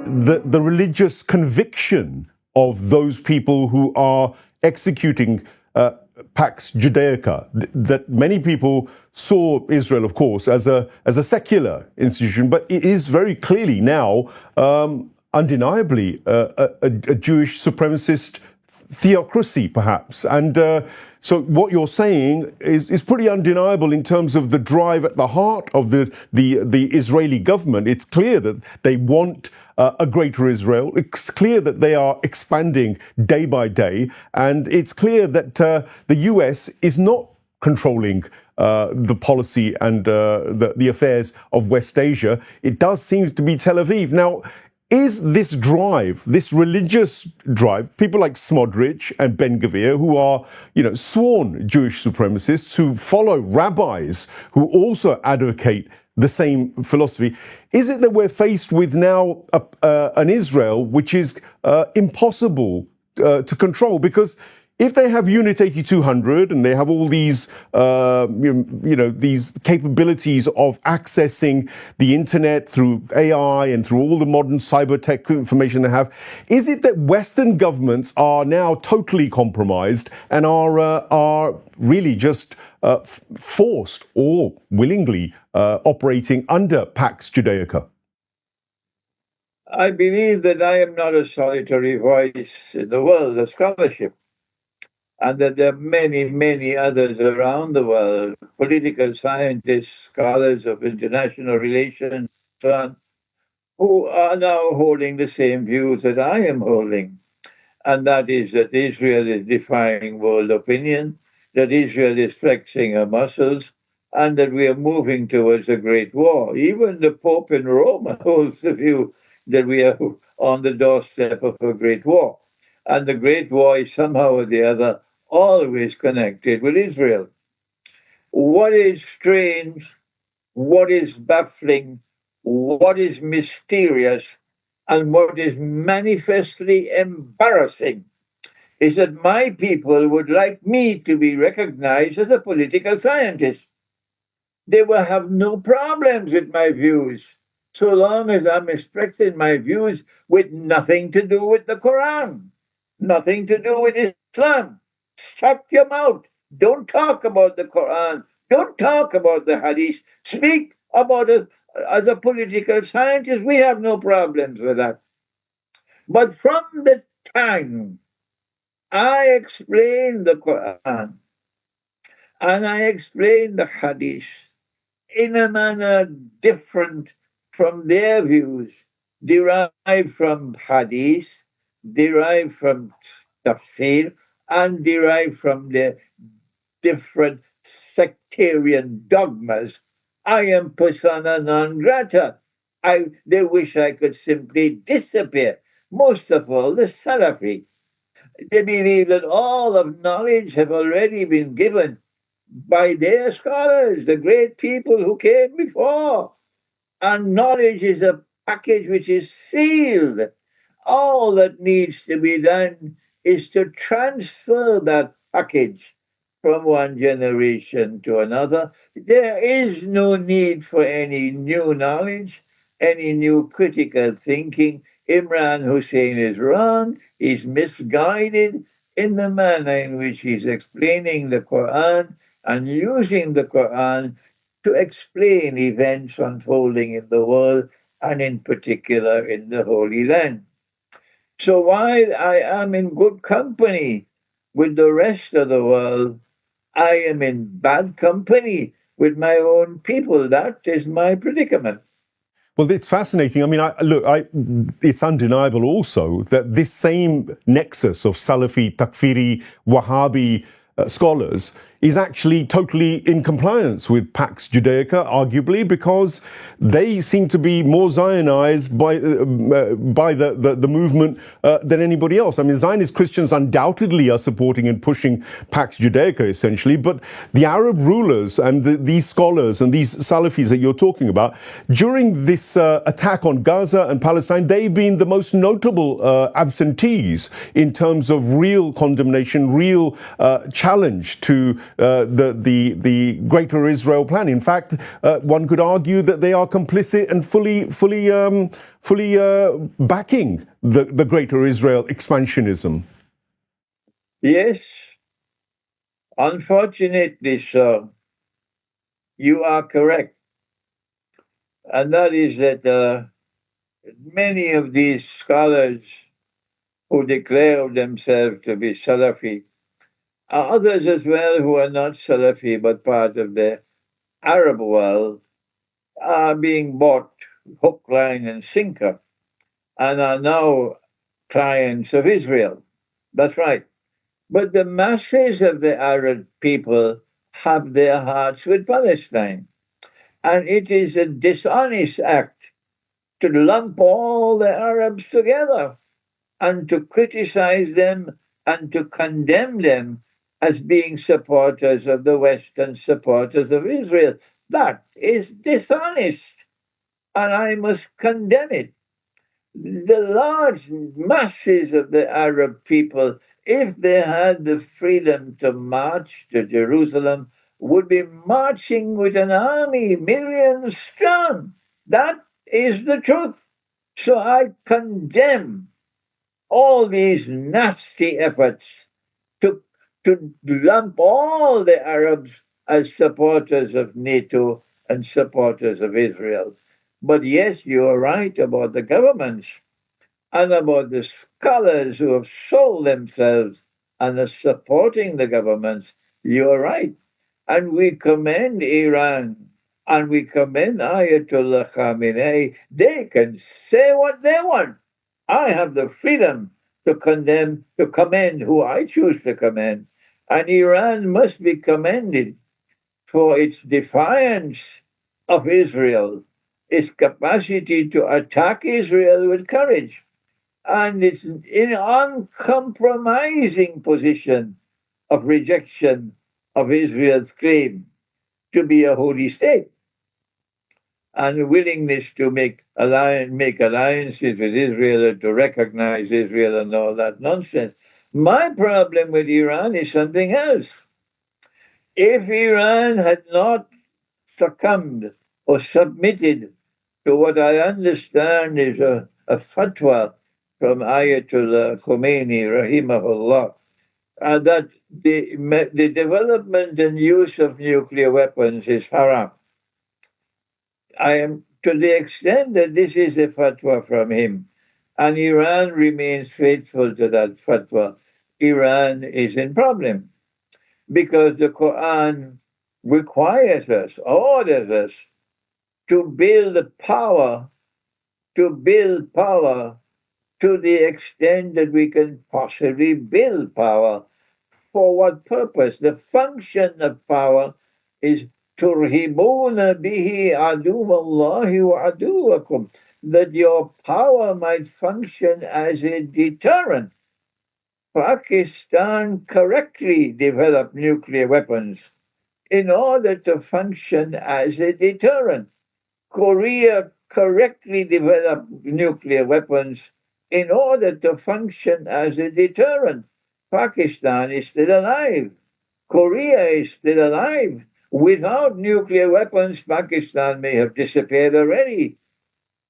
the religious conviction of those people who are executing Pax Judaica, that many people saw Israel, of course, as a secular institution, but it is very clearly now, undeniably, a Jewish supremacist theocracy, perhaps. And so what you're saying is pretty undeniable in terms of the drive at the heart of the Israeli government. It's clear that they want a greater Israel. It's clear that they are expanding day by day. And it's clear that the US is not controlling the policy and the affairs of West Asia. It does seem to be Tel Aviv. Now, is this drive, this religious drive, people like Smotrich and Ben Gvir, who are, sworn Jewish supremacists, who follow rabbis who also advocate the same philosophy, is it that we're faced with now an Israel which is impossible to control? Because if they have Unit 8200 and they have all these, these capabilities of accessing the internet through AI and through all the modern cyber tech information they have, is it that Western governments are now totally compromised and are really just forced or willingly operating under Pax Judaica? I believe that I am not a solitary voice in the world of scholarship, and that there are many, many others around the world, political scientists, scholars of international relations, so on, who are now holding the same views that I am holding. And that is that Israel is defying world opinion, that Israel is flexing her muscles, and that we are moving towards a great war. Even the Pope in Rome holds the view that we are on the doorstep of a great war. And the great war is somehow or the other always connected with Israel. What is strange, what is baffling, what is mysterious, and what is manifestly embarrassing is that my people would like me to be recognized as a political scientist. They will have no problems with my views, so long as I'm expressing my views with nothing to do with the Quran, nothing to do with Islam. Shut your mouth. Don't talk about the Quran. Don't talk about the Hadith. Speak about it as a political scientist. We have no problems with that. But from the time I explain the Quran and I explain the Hadith in a manner different from their views, derived from Hadith, derived from Tafsir, and derived from the different sectarian dogmas, I am persona non grata. They wish I could simply disappear. Most of all, the Salafi. They believe that all of knowledge have already been given by their scholars, the great people who came before. And knowledge is a package which is sealed. All that needs to be done is to transfer that package from one generation to another. There is no need for any new knowledge, any new critical thinking. Imran Hosein is wrong. He's misguided in the manner in which he's explaining the Quran and using the Quran to explain events unfolding in the world and in particular in the Holy Land. So while I am in good company with the rest of the world, I am in bad company with my own people. That is my predicament. Well, it's fascinating. I mean, it's undeniable also that this same nexus of Salafi, Takfiri, Wahhabi scholars is actually totally in compliance with Pax Judaica, arguably, because they seem to be more Zionized by the movement than anybody else. I mean, Zionist Christians undoubtedly are supporting and pushing Pax Judaica, essentially, but the Arab rulers and these scholars and these Salafis that you're talking about, during this attack on Gaza and Palestine, they've been the most notable absentees in terms of real condemnation, real challenge to the Greater Israel plan. In fact, one could argue that they are complicit and fully backing the Greater Israel expansionism. Yes, unfortunately, sir, you are correct. And that is that many of these scholars who declare themselves to be Salafi are others as well who are not Salafi but part of the Arab world are being bought hook, line, and sinker and are now clients of Israel. That's right. But the masses of the Arab people have their hearts with Palestine. And it is a dishonest act to lump all the Arabs together and to criticize them and to condemn them as being supporters of the West and supporters of Israel. That is dishonest, and I must condemn it. The large masses of the Arab people, if they had the freedom to march to Jerusalem, would be marching with an army, millions strong. That is the truth. So I condemn all these nasty efforts to, to lump all the Arabs as supporters of NATO and supporters of Israel. But yes, you are right about the governments and about the scholars who have sold themselves and are supporting the governments. You are right. And we commend Iran and we commend Ayatollah Khamenei. They can say what they want. I have the freedom to condemn, to commend who I choose to commend. And Iran must be commended for its defiance of Israel, its capacity to attack Israel with courage, and its uncompromising position of rejection of Israel's claim to be a holy state and willingness to make alliances with Israel and to recognize Israel and all that nonsense. My problem with Iran is something else. If Iran had not succumbed or submitted to what I understand is a fatwa from Ayatollah Khomeini, rahimahullah, that the development and use of nuclear weapons is haram. I am to the extent that this is a fatwa from him, and Iran remains faithful to that fatwa. Iran is in problem because the Quran requires us, orders us to build power, to the extent that we can possibly build power. For what purpose? The function of power is turhibuna bihi aduwallahi wa aduwakum, that your power might function as a deterrent. Pakistan correctly developed nuclear weapons in order to function as a deterrent. Korea correctly developed nuclear weapons in order to function as a deterrent. Pakistan is still alive. Korea is still alive. Without nuclear weapons, Pakistan may have disappeared already.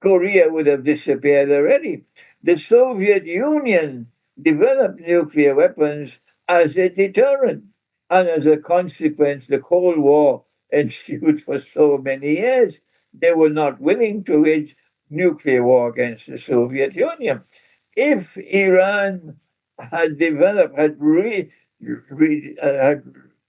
Korea would have disappeared already. The Soviet Union developed nuclear weapons as a deterrent. And as a consequence, the Cold War ensued for so many years. They were not willing to wage nuclear war against the Soviet Union. If Iran had developed, had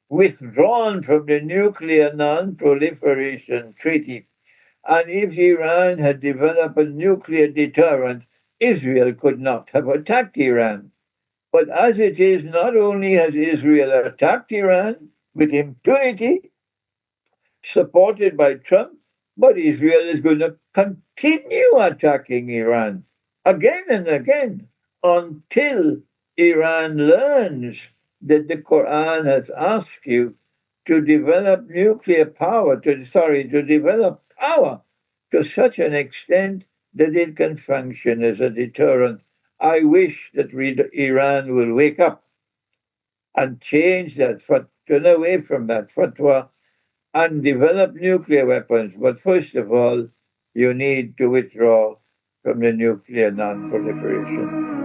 withdrawn from the Nuclear Non-Proliferation Treaty, and if Iran had developed a nuclear deterrent, Israel could not have attacked Iran. But as it is, not only has Israel attacked Iran with impunity, supported by Trump, but Israel is going to continue attacking Iran again and again until Iran learns that the Quran has asked you to develop nuclear power, to develop power to such an extent that it can function as a deterrent. I wish that Iran will wake up and change that turn away from that fatwa and develop nuclear weapons. But first of all, you need to withdraw from the nuclear non-proliferation